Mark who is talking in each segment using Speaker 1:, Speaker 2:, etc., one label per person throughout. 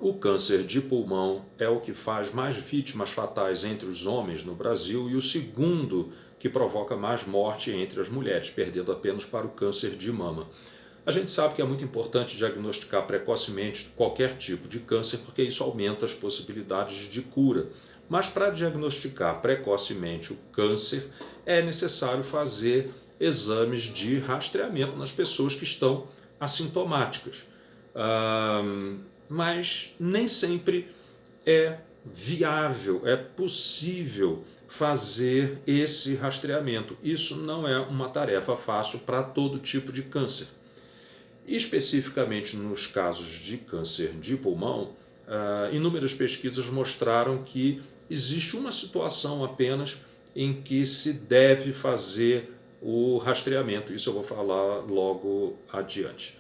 Speaker 1: O câncer de pulmão é o que faz mais vítimas fatais entre os homens no Brasil e o segundo que provoca mais morte entre as mulheres, perdendo apenas para o câncer de mama. A gente sabe que é muito importante diagnosticar precocemente qualquer tipo de câncer, porque isso aumenta as possibilidades de cura. Mas para diagnosticar precocemente o câncer, é necessário fazer exames de rastreamento nas pessoas que estão assintomáticas. Mas nem sempre é viável, é possível fazer esse rastreamento. Isso não é uma tarefa fácil para todo tipo de câncer. Especificamente nos casos de câncer de pulmão, inúmeras pesquisas mostraram que existe uma situação apenas em que se deve fazer o rastreamento. Isso eu vou falar logo adiante.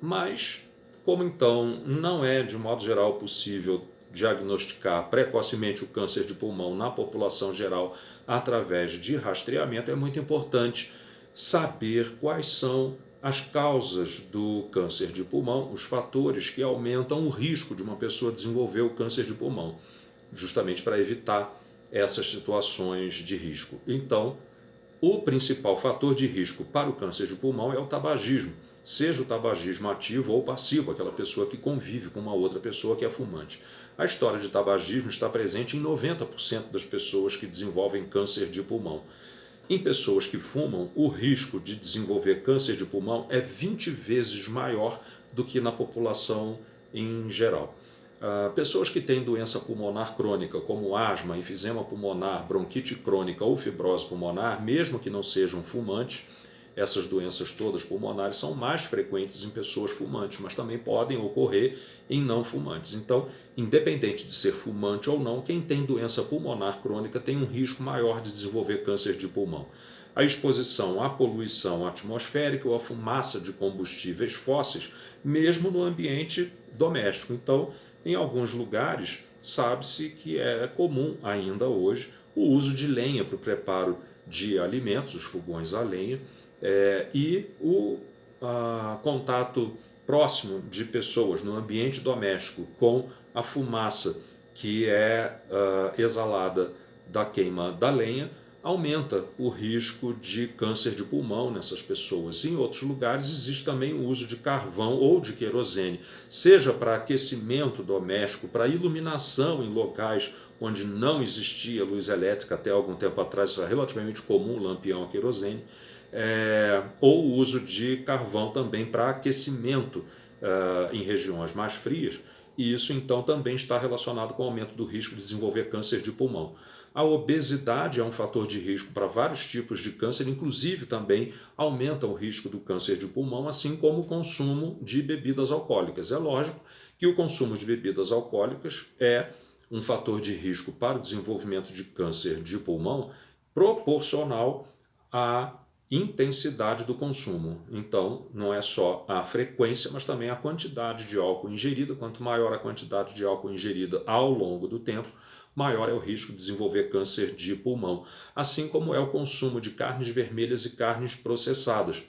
Speaker 1: Mas, como então não é de modo geral possível diagnosticar precocemente o câncer de pulmão na população geral através de rastreamento, é muito importante saber quais são as causas do câncer de pulmão, os fatores que aumentam o risco de uma pessoa desenvolver o câncer de pulmão, justamente para evitar essas situações de risco. Então, o principal fator de risco para o câncer de pulmão é o tabagismo, seja o tabagismo ativo ou passivo, aquela pessoa que convive com uma outra pessoa que é fumante. A história de tabagismo está presente em 90% das pessoas que desenvolvem câncer de pulmão. Em pessoas que fumam, o risco de desenvolver câncer de pulmão é 20 vezes maior do que na população em geral. Pessoas que têm doença pulmonar crônica, como asma, enfisema pulmonar, bronquite crônica ou fibrose pulmonar, mesmo que não sejam fumantes, essas doenças todas pulmonares são mais frequentes em pessoas fumantes, mas também podem ocorrer em não fumantes. Então, independente de ser fumante ou não, quem tem doença pulmonar crônica tem um risco maior de desenvolver câncer de pulmão. A exposição à poluição atmosférica ou à fumaça de combustíveis fósseis, mesmo no ambiente doméstico. Então, em alguns lugares, sabe-se que é comum ainda hoje o uso de lenha para o preparo de alimentos, os fogões a lenha, e o contato próximo de pessoas no ambiente doméstico com a fumaça que é exalada da queima da lenha aumenta o risco de câncer de pulmão nessas pessoas. Em outros lugares existe também o uso de carvão ou de querosene, seja para aquecimento doméstico, para iluminação em locais onde não existia luz elétrica até algum tempo atrás, isso era relativamente comum, lampião a querosene, ou o uso de carvão também para aquecimento em regiões mais frias, e isso então também está relacionado com o aumento do risco de desenvolver câncer de pulmão. A obesidade é um fator de risco para vários tipos de câncer, inclusive também aumenta o risco do câncer de pulmão, assim como o consumo de bebidas alcoólicas. É lógico que o consumo de bebidas alcoólicas é um fator de risco para o desenvolvimento de câncer de pulmão proporcional à intensidade do consumo. Então, não é só a frequência, mas também a quantidade de álcool ingerida. Quanto maior a quantidade de álcool ingerida ao longo do tempo, maior é o risco de desenvolver câncer de pulmão, assim como é o consumo de carnes vermelhas e carnes processadas.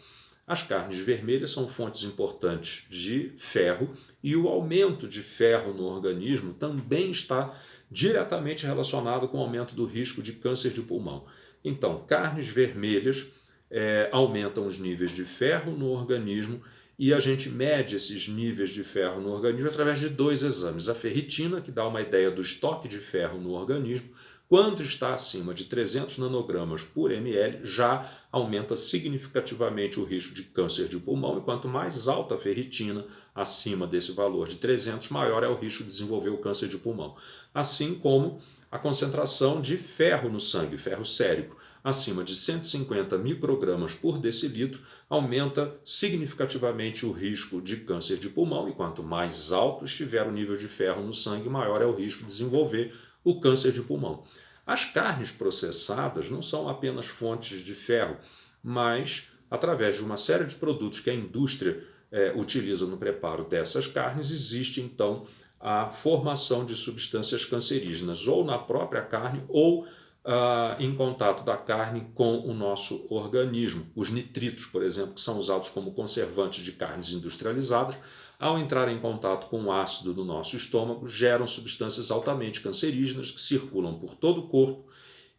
Speaker 1: As carnes vermelhas são fontes importantes de ferro e o aumento de ferro no organismo também está diretamente relacionado com o aumento do risco de câncer de pulmão. Então, carnes vermelhas aumentam os níveis de ferro no organismo e a gente mede esses níveis de ferro no organismo através de dois exames. A ferritina, que dá uma ideia do estoque de ferro no organismo, quando está acima de 300 nanogramas por ml, já aumenta significativamente o risco de câncer de pulmão, e quanto mais alta a ferritina, acima desse valor de 300, maior é o risco de desenvolver o câncer de pulmão. Assim como a concentração de ferro no sangue, ferro sérico, acima de 150 microgramas por decilitro, aumenta significativamente o risco de câncer de pulmão, e quanto mais alto estiver o nível de ferro no sangue, maior é o risco de desenvolver o câncer de pulmão. As carnes processadas não são apenas fontes de ferro, mas através de uma série de produtos que a indústria utiliza no preparo dessas carnes, existe então a formação de substâncias cancerígenas, ou na própria carne, ou em contato da carne com o nosso organismo. Os nitritos, por exemplo, que são usados como conservantes de carnes industrializadas, ao entrar em contato com o ácido do nosso estômago, geram substâncias altamente cancerígenas que circulam por todo o corpo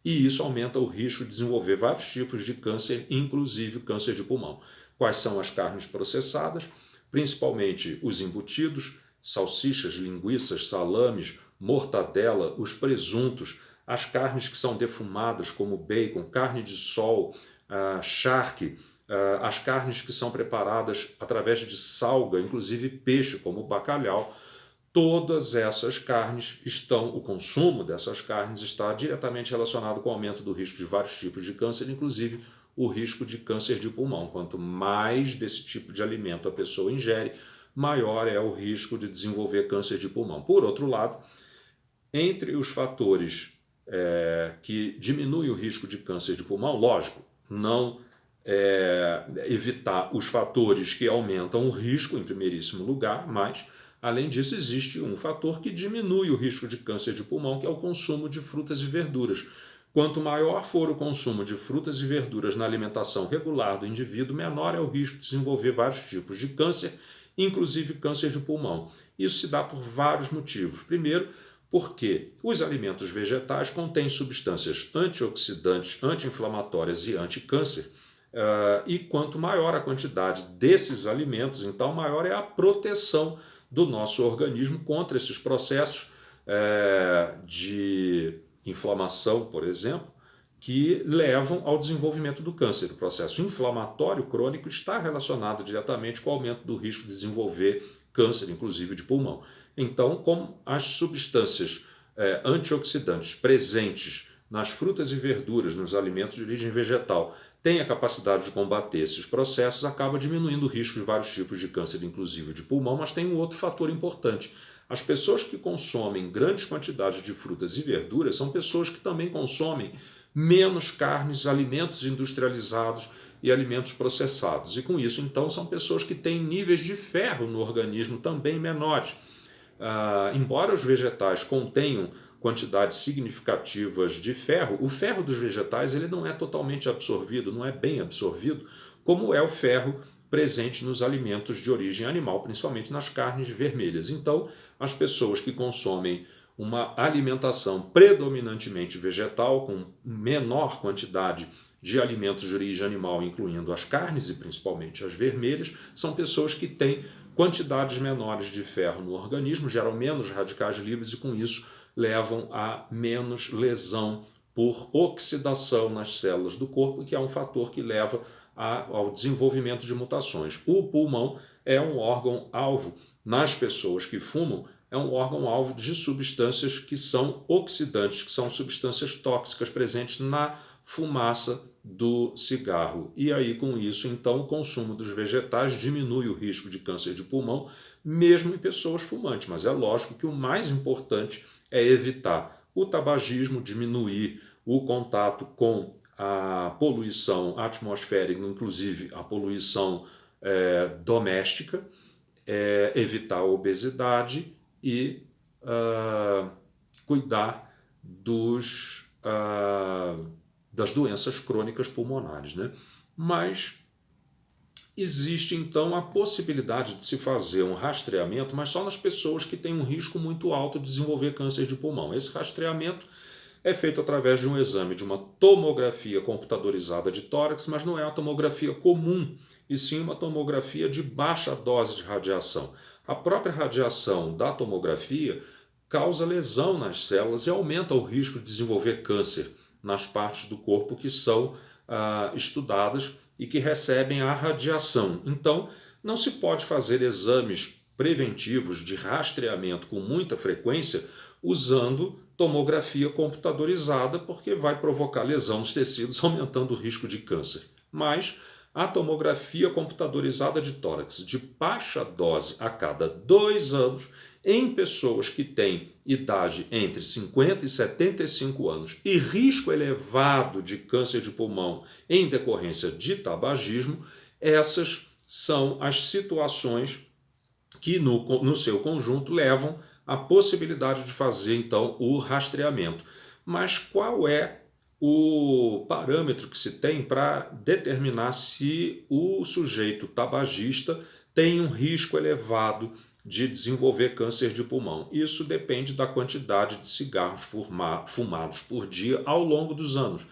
Speaker 1: e isso aumenta o risco de desenvolver vários tipos de câncer, inclusive câncer de pulmão. Quais são as carnes processadas? Principalmente os embutidos, salsichas, linguiças, salames, mortadela, os presuntos, as carnes que são defumadas como bacon, carne de sol, charque, as carnes que são preparadas através de salga, inclusive peixe como bacalhau. Todas essas carnes o consumo dessas carnes está diretamente relacionado com o aumento do risco de vários tipos de câncer, inclusive o risco de câncer de pulmão. Quanto mais desse tipo de alimento a pessoa ingere, maior é o risco de desenvolver câncer de pulmão. Por outro lado, entre os fatores que diminuem o risco de câncer de pulmão, lógico, não evitar os fatores que aumentam o risco em primeiríssimo lugar, mas além disso, existe um fator que diminui o risco de câncer de pulmão, que é o consumo de frutas e verduras. Quanto maior for o consumo de frutas e verduras na alimentação regular do indivíduo, menor é o risco de desenvolver vários tipos de câncer, inclusive câncer de pulmão. Isso se dá por vários motivos. Primeiro, porque os alimentos vegetais contêm substâncias antioxidantes, anti-inflamatórias e anticâncer, e quanto maior a quantidade desses alimentos, então maior é a proteção do nosso organismo contra esses processos de inflamação, por exemplo, que levam ao desenvolvimento do câncer. O processo inflamatório crônico está relacionado diretamente com o aumento do risco de desenvolver câncer, inclusive de pulmão. Então, como as substâncias antioxidantes presentes nas frutas e verduras, nos alimentos de origem vegetal, têm a capacidade de combater esses processos, acaba diminuindo o risco de vários tipos de câncer, inclusive de pulmão, mas tem um outro fator importante. As pessoas que consomem grandes quantidades de frutas e verduras são pessoas que também consomem menos carnes, alimentos industrializados e alimentos processados. E com isso, então, são pessoas que têm níveis de ferro no organismo também menores. Embora os vegetais contenham quantidades significativas de ferro, o ferro dos vegetais ele não é totalmente absorvido, não é bem absorvido, como é o ferro presente nos alimentos de origem animal, principalmente nas carnes vermelhas. Então, as pessoas que consomem uma alimentação predominantemente vegetal, com menor quantidade de alimentos de origem animal, incluindo as carnes e principalmente as vermelhas, são pessoas que têm quantidades menores de ferro no organismo, geram menos radicais livres e com isso levam a menos lesão por oxidação nas células do corpo, que é um fator que leva ao desenvolvimento de mutações. O pulmão é um órgão-alvo nas pessoas que fumam, é um órgão-alvo de substâncias que são oxidantes, que são substâncias tóxicas presentes na fumaça do cigarro. E aí, com isso, então, o consumo dos vegetais diminui o risco de câncer de pulmão, mesmo em pessoas fumantes. Mas é lógico que o mais importante é evitar o tabagismo, diminuir o contato com a poluição atmosférica, inclusive a poluição doméstica, evitar a obesidade e cuidar das doenças crônicas pulmonares, né? Mas existe então a possibilidade de se fazer um rastreamento, mas só nas pessoas que têm um risco muito alto de desenvolver câncer de pulmão. Esse rastreamento é feito através de um exame de uma tomografia computadorizada de tórax, mas não é a tomografia comum, e sim uma tomografia de baixa dose de radiação. A própria radiação da tomografia causa lesão nas células e aumenta o risco de desenvolver câncer nas partes do corpo que são estudadas e que recebem a radiação. Então, não se pode fazer exames preventivos de rastreamento com muita frequência usando tomografia computadorizada, porque vai provocar lesão nos tecidos, aumentando o risco de câncer. Mas a tomografia computadorizada de tórax de baixa dose a cada 2 anos, em pessoas que têm idade entre 50 e 75 anos e risco elevado de câncer de pulmão em decorrência de tabagismo, essas são as situações que no seu conjunto levam à possibilidade de fazer então o rastreamento. Mas qual é o parâmetro que se tem para determinar se o sujeito tabagista tem um risco elevado de desenvolver câncer de pulmão. Isso depende da quantidade de cigarros fumados por dia ao longo dos anos.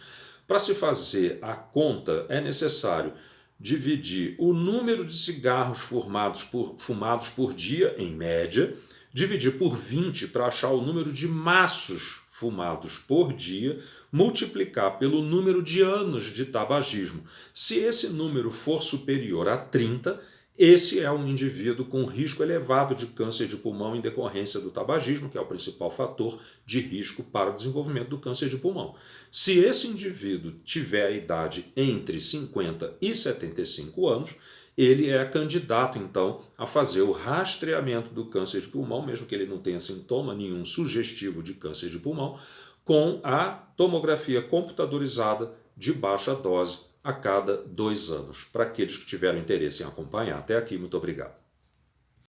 Speaker 1: Para se fazer a conta, é necessário dividir o número de cigarros fumados por dia, em média, dividir por 20 para achar o número de maços fumados por dia, multiplicar pelo número de anos de tabagismo. Se esse número for superior a 30, esse é um indivíduo com risco elevado de câncer de pulmão em decorrência do tabagismo, que é o principal fator de risco para o desenvolvimento do câncer de pulmão. Se esse indivíduo tiver a idade entre 50 e 75 anos, ele é candidato, então, a fazer o rastreamento do câncer de pulmão, mesmo que ele não tenha sintoma nenhum sugestivo de câncer de pulmão, com a tomografia computadorizada de baixa dose a cada 2 anos. Para aqueles que tiveram interesse em acompanhar. Até aqui, muito obrigado.